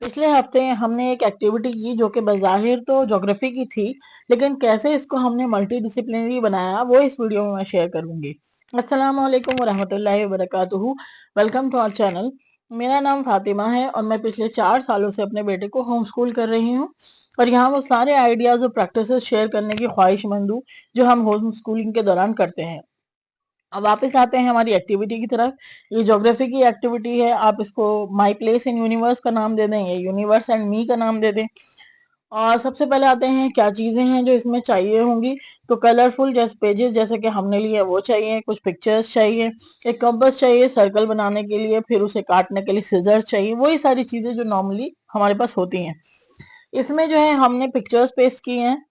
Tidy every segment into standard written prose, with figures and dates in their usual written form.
पिछले हफ्ते हमने एक एक्टिविटी की जो कि बज़ाहिर तो ज्योग्राफी की थी, लेकिन कैसे इसको हमने मल्टी डिसिप्लिनरी बनाया वो इस वीडियो में मैं शेयर करूंगी। अस्सलाम वालेकुम वरहमतुल्लाहि वबरकातुहू। Welcome to our channel. मेरा नाम फातिमा है और मैं पिछले 4 सालों से अपने बेटे को होम स्कूल कर रही हूँ और यहाँ वो सारे आइडियाज और प्रैक्टिसेस शेयर करने की ख्वाहिशमंद हूँ जो हम होम स्कूलिंग के दौरान करते हैं। अब वापस आते हैं हमारी एक्टिविटी की तरफ। ये ज्योग्राफी की एक्टिविटी है, आप इसको माई प्लेस इन यूनिवर्स का नाम दे दें या यूनिवर्स एंड मी का नाम दे दें। और सबसे पहले आते हैं क्या चीजें हैं जो इसमें चाहिए होंगी। तो कलरफुल जैसे पेजेस जैसे कि हमने लिए वो चाहिए, कुछ पिक्चर्स चाहिए, एक कंपास चाहिए सर्कल बनाने के लिए, फिर उसे काटने के लिए सिजर्स चाहिए, वही सारी चीजें जो नॉर्मली हमारे पास होती हैं। इसमें जो है हमने पिक्चर्स पेस्ट की हैं।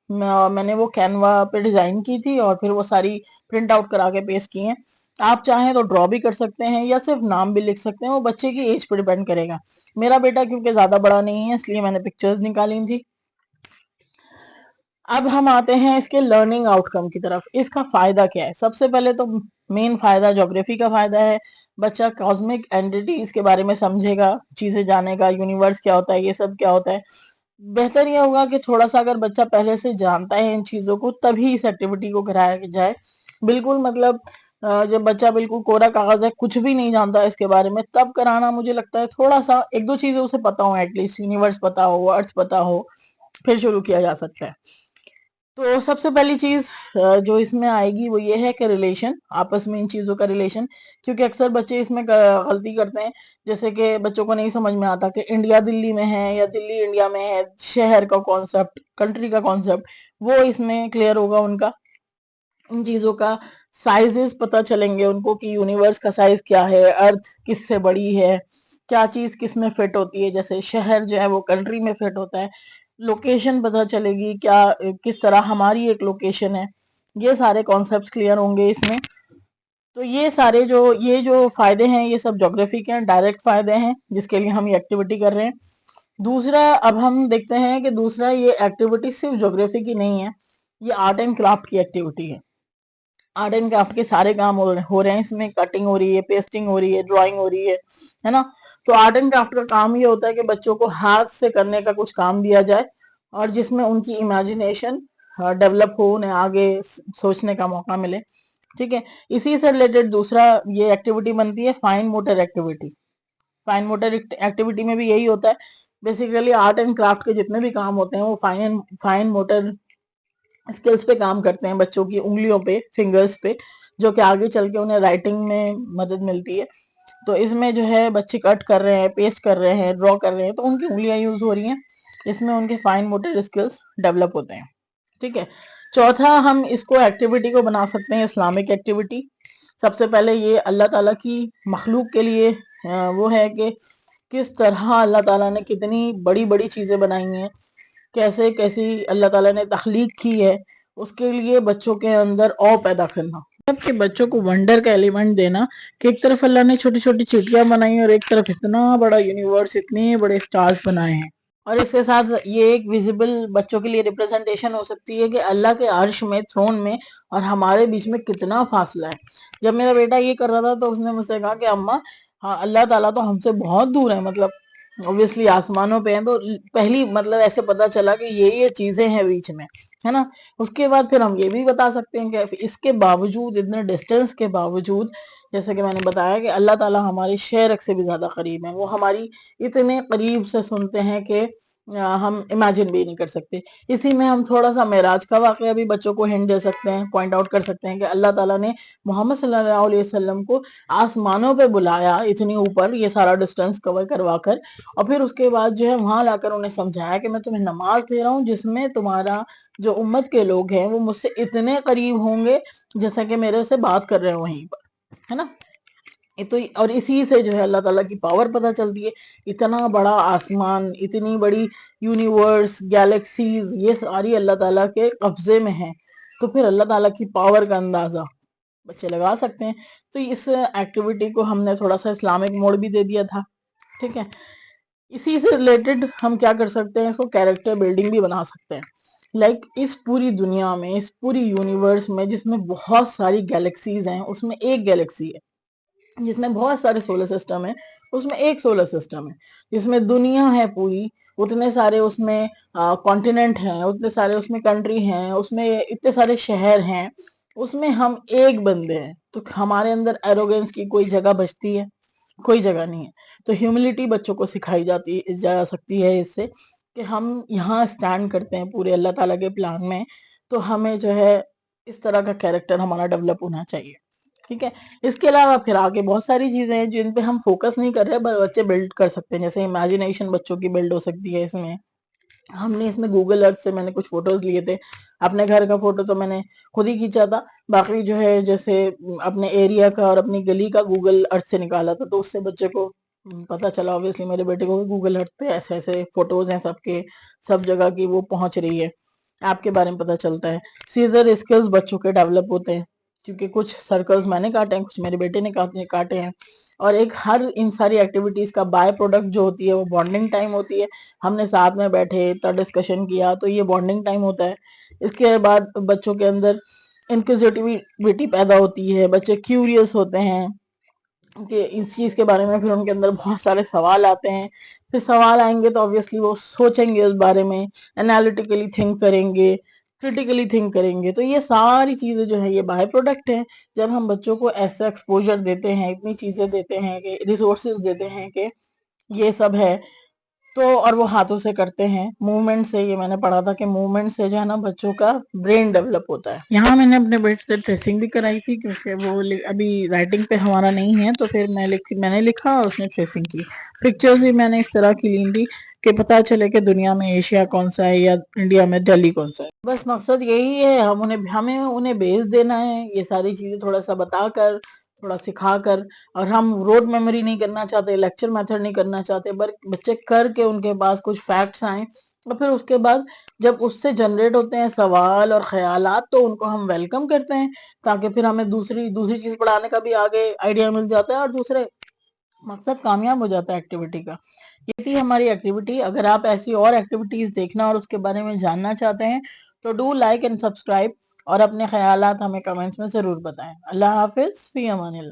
मैंने वो कैनवा पे डिजाइन की थी और फिर वो सारी प्रिंट आउट करा के पेस्ट की हैं। आप चाहें तो ड्रॉ भी कर सकते हैं या सिर्फ नाम भी लिख सकते हैं, वो बच्चे की एज पर डिपेंड करेगा। मेरा बेटा क्योंकि ज्यादा बड़ा नहीं है इसलिए मैंने पिक्चर्स निकाली थी। अब हम आते हैं इसके लर्निंग आउटकम की तरफ। इसका फायदा क्या है? सबसे पहले तो मेन फायदा ज्योग्राफी का फायदा है। बच्चा कॉस्मिक एंटिटीज के बारे में समझेगा, चीजें जानेगा, यूनिवर्स क्या होता है, ये सब क्या होता है। बेहतर यह होगा कि थोड़ा सा अगर बच्चा पहले से जानता है इन चीजों को तभी इस एक्टिविटी को कराया जाए। बिल्कुल मतलब जब बच्चा बिल्कुल कोरा कागज है, कुछ भी नहीं जानता इसके बारे में, तब कराना मुझे लगता है थोड़ा सा एक दो चीजें उसे पता हो, एटलीस्ट यूनिवर्स पता हो, अर्थ पता हो, फिर शुरू किया जा सकता है। तो सबसे पहली चीज जो इसमें आएगी वो ये है कि रिलेशन, आपस में इन चीजों का रिलेशन। क्योंकि अक्सर बच्चे इसमें गलती करते हैं। जैसे कि बच्चों को नहीं समझ में आता कि इंडिया दिल्ली में है या दिल्ली इंडिया में है, शहर का कॉन्सेप्ट, कंट्री का कॉन्सेप्ट, वो इसमें क्लियर होगा उनका। इन चीजों का साइजेस पता चलेंगे उनको कि यूनिवर्स का साइज क्या है, अर्थ किससे बड़ी है, क्या चीज किस में फिट होती है। जैसे शहर जो है वो कंट्री में फिट होता है। लोकेशन पता चलेगी क्या, किस तरह हमारी एक लोकेशन है। ये सारे कॉन्सेप्ट्स क्लियर होंगे इसमें। तो ये जो फायदे हैं ये सब ज्योग्राफी के हैं, डायरेक्ट फायदे हैं जिसके लिए हम ये एक्टिविटी कर रहे हैं। दूसरा, अब हम देखते हैं कि दूसरा ये एक्टिविटी सिर्फ ज्योग्राफी की नहीं है, ये आर्ट एंड क्राफ्ट की एक्टिविटी है। आर्ट एंड क्राफ्ट के सारे काम हो रहे हैं इसमें। कटिंग हो रही है, पेस्टिंग हो रही है, ड्राइंग हो रही है ना। तो आर्ट एंड क्राफ्ट का काम ये होता है कि बच्चों को हाथ से करने का कुछ काम दिया जाए और जिसमें उनकी इमेजिनेशन डेवलप हो, उन्हें आगे सोचने का मौका मिले। ठीक है। इसी से रिलेटेड दूसरा ये एक्टिविटी बनती है fine motor activity. Fine motor activity में भी यही होता है। बेसिकली आर्ट एंड क्राफ्ट के जितने भी काम होते हैं वो फाइन मोटर स्किल्स पे काम करते हैं, बच्चों की उंगलियों पे, फिंगर्स पे, जो कि आगे चल के उन्हें राइटिंग में मदद मिलती है। तो इसमें जो है बच्चे कट कर रहे हैं, पेस्ट कर रहे हैं, ड्रॉ कर रहे हैं, तो उनकी उंगलियां यूज हो रही हैं। इसमें उनके फाइन मोटर स्किल्स डेवलप होते हैं। ठीक है। चौथा, हम इसको एक्टिविटी को बना सकते हैं इस्लामिक एक्टिविटी। सबसे पहले ये अल्लाह ताला की मखलूक के लिए वो है कि किस तरह अल्लाह ताला ने कितनी बड़ी बड़ी चीजें बनाई हैं, कैसे कैसी अल्लाह ताला ने तख्लीक की है, उसके लिए बच्चों के अंदर औ पैदा करना, सबके बच्चों को वंडर का एलिमेंट देना कि एक तरफ अल्लाह ने छोटी छोटी चिड़िया बनाई और एक तरफ इतना बड़ा यूनिवर्स, इतने बड़े स्टार्स बनाए हैं। और इसके साथ ये एक विजिबल बच्चों के लिए रिप्रेजेंटेशन हो सकती है कि अल्लाह के अर्श में, थ्रोन में और हमारे बीच में कितना फासला है। जब मेरा बेटा ये कर रहा था तो उसने मुझसे कहा कि अम्मा, हाँ अल्लाह ताला तो हमसे बहुत दूर है, मतलब ऑब्वियसली आसमानों पे हैं। तो पहली मतलब ऐसे पता चला कि ये चीजें हैं बीच में, है ना। उसके बाद फिर हम ये भी बता सकते हैं कि इसके बावजूद, इतने डिस्टेंस के बावजूद, जैसे कि मैंने बताया कि अल्लाह ताला हमारी शेरक से भी ज्यादा करीब है। वो हमारी इतने करीब से सुनते हैं कि हम इमेजिन भी नहीं कर सकते। इसी में हम थोड़ा सा मेराज का वाकया भी बच्चों को हिंट दे सकते हैं, पॉइंट आउट कर सकते हैं कि अल्लाह ताला ने मोहम्मद सल्लल्लाहु अलैहि वसल्लम को आसमानों पे बुलाया, इतनी ऊपर, ये सारा डिस्टेंस कवर करवा कर, और फिर उसके बाद जो है वहां लाकर उन्हें समझाया कि मैं तुम्हें नमाज दे रहा हूँ जिसमें तुम्हारा जो उम्मत के लोग हैं वो मुझसे इतने करीब होंगे जैसा कि मेरे से बात कर रहे हो वहीं पर, है ना। तो और इसी से जो है अल्लाह ताला की पावर पता चलती है। इतना बड़ा आसमान, इतनी बड़ी यूनिवर्स, गैलेक्सीज, ये सारी अल्लाह ताला के कब्जे में है। तो फिर अल्लाह ताला की पावर का अंदाजा बच्चे लगा सकते हैं। तो इस एक्टिविटी को हमने थोड़ा सा इस्लामिक मोड भी दे दिया था। ठीक है। इसी से रिलेटेड हम क्या कर सकते हैं, इसको कैरेक्टर बिल्डिंग भी बना सकते हैं। लाइक इस पूरी दुनिया में, इस पूरी यूनिवर्स में जिसमें बहुत सारी गैलेक्सीज हैं, उसमें एक गैलेक्सी है جس میں بہت سارے سولر سسٹم ہیں، اس میں ایک سولر سسٹم ہے جس میں دنیا ہے پوری، اتنے سارے اس میں کانٹیننٹ ہیں، اتنے سارے اس میں کنٹری ہیں، اس میں اتنے سارے شہر ہیں، اس میں ہم ایک بندے ہیں، تو ہمارے اندر ایروگنس کی کوئی جگہ بچتی ہے؟ کوئی جگہ نہیں ہے۔ تو ہیوملٹی بچوں کو سکھائی جا سکتی ہے اس سے، کہ ہم یہاں سٹینڈ کرتے ہیں پورے اللہ تعالیٰ کے پلان میں، تو ہمیں جو ہے اس طرح کا کیریکٹر ہمارا ڈیولپ ہونا چاہیے، ٹھیک ہے۔ اس کے علاوہ پھر آگے بہت ساری چیزیں ہیں جن پہ ہم فوکس نہیں کر رہے، بچے بلڈ کر سکتے ہیں، جیسے امیجنیشن بچوں کی بلڈ ہو سکتی ہے اس میں۔ ہم نے اس میں گوگل ارتھ سے میں نے کچھ فوٹوز لیے تھے، اپنے گھر کا فوٹو تو میں نے خود ہی کھینچا تھا، باقی جو ہے جیسے اپنے ایریا کا اور اپنی گلی کا گوگل ارتھ سے نکالا تھا، تو اس سے بچے کو پتا چلا، obviously میرے بیٹے کو گوگل ارتھ پہ ایسے ایسے فوٹوز ہیں سب کے، سب جگہ کی وہ پہنچ رہی ہے، ایپ کے بارے میں پتا چلتا ہے۔ سیزر اسکلز بچوں کے ڈیولپ ہوتے ہیں، کیونکہ کچھ سرکلز میں نے کاٹے ہیں، کچھ میرے بیٹے نے کاٹے ہیں، اور ایک ہر ان ساری ایکٹیویٹیز کا بائی پروڈکٹ جو ہوتی ہے وہ بانڈنگ ٹائم ہوتی ہے، ہم نے ساتھ میں بیٹھے اتنا ڈسکشن کیا، تو یہ بانڈنگ ٹائم ہوتا ہے۔ اس کے بعد بچوں کے اندر انکوزیٹیوٹی پیدا ہوتی ہے، بچے کیوریس ہوتے ہیں کہ اس چیز کے بارے میں، پھر ان کے اندر بہت سارے سوال آتے ہیں، پھر سوال آئیں گے تو obviously وہ سوچیں گے اس بارے میں، انالیٹیکلی تھنک کریں گے، کرٹیکلی تھنک کریں گے، تو یہ ساری چیزیں جو ہے یہ بائی پروڈکٹ ہیں جب ہم بچوں کو ایسا ایکسپوجر دیتے ہیں، اتنی چیزیں دیتے ہیں، کہ ریسورسز دیتے ہیں کہ یہ سب ہے، تو اور وہ ہاتھوں سے کرتے ہیں، موومنٹ سے، یہ میں نے پڑھا تھا کہ موومنٹ سے جو ہے نا بچوں کا برین ڈیولپ ہوتا ہے۔ یہاں میں نے اپنے بیٹے سے ٹریسنگ بھی کرائی تھی، کیونکہ وہ ابھی رائٹنگ پہ ہمارا نہیں ہے، تو پھر میں نے لکھا اور اس نے ٹریسنگ کی، پکچرز بھی میں نے اس طرح کی لی تھی کہ پتا چلے کہ دنیا میں ایشیا کون سا ہے یا انڈیا میں دہلی کون سا ہے۔ بس مقصد یہی ہے، ہمیں انہیں بیس دینا ہے، یہ ساری چیزیں تھوڑا سا بتا کر، تھوڑا سکھا کر، اور ہم روڈ میموری نہیں کرنا چاہتے، لیکچر میتھڈ نہیں کرنا چاہتے، بچے کر کے ان کے پاس کچھ فیکٹس آئیں، اور پھر اس کے بعد جب اس سے جنریٹ ہوتے ہیں سوال اور خیالات، تو ان کو ہم ویلکم کرتے ہیں، تاکہ پھر ہمیں دوسری چیز پڑھانے کا بھی آگے آئیڈیا مل جاتا ہے، اور دوسرے مقصد کامیاب ہو جاتا ہے ایکٹیویٹی کا۔ یہ تھی ہماری ایکٹیویٹی۔ اگر آپ ایسی اور ایکٹیویٹیز دیکھنا اور اس کے بارے میں جاننا چاہتے ہیں تو ڈو لائک اینڈ سبسکرائب، اور اپنے خیالات ہمیں کمنٹس میں ضرور بتائیں۔ اللہ حافظ، فی امان اللہ۔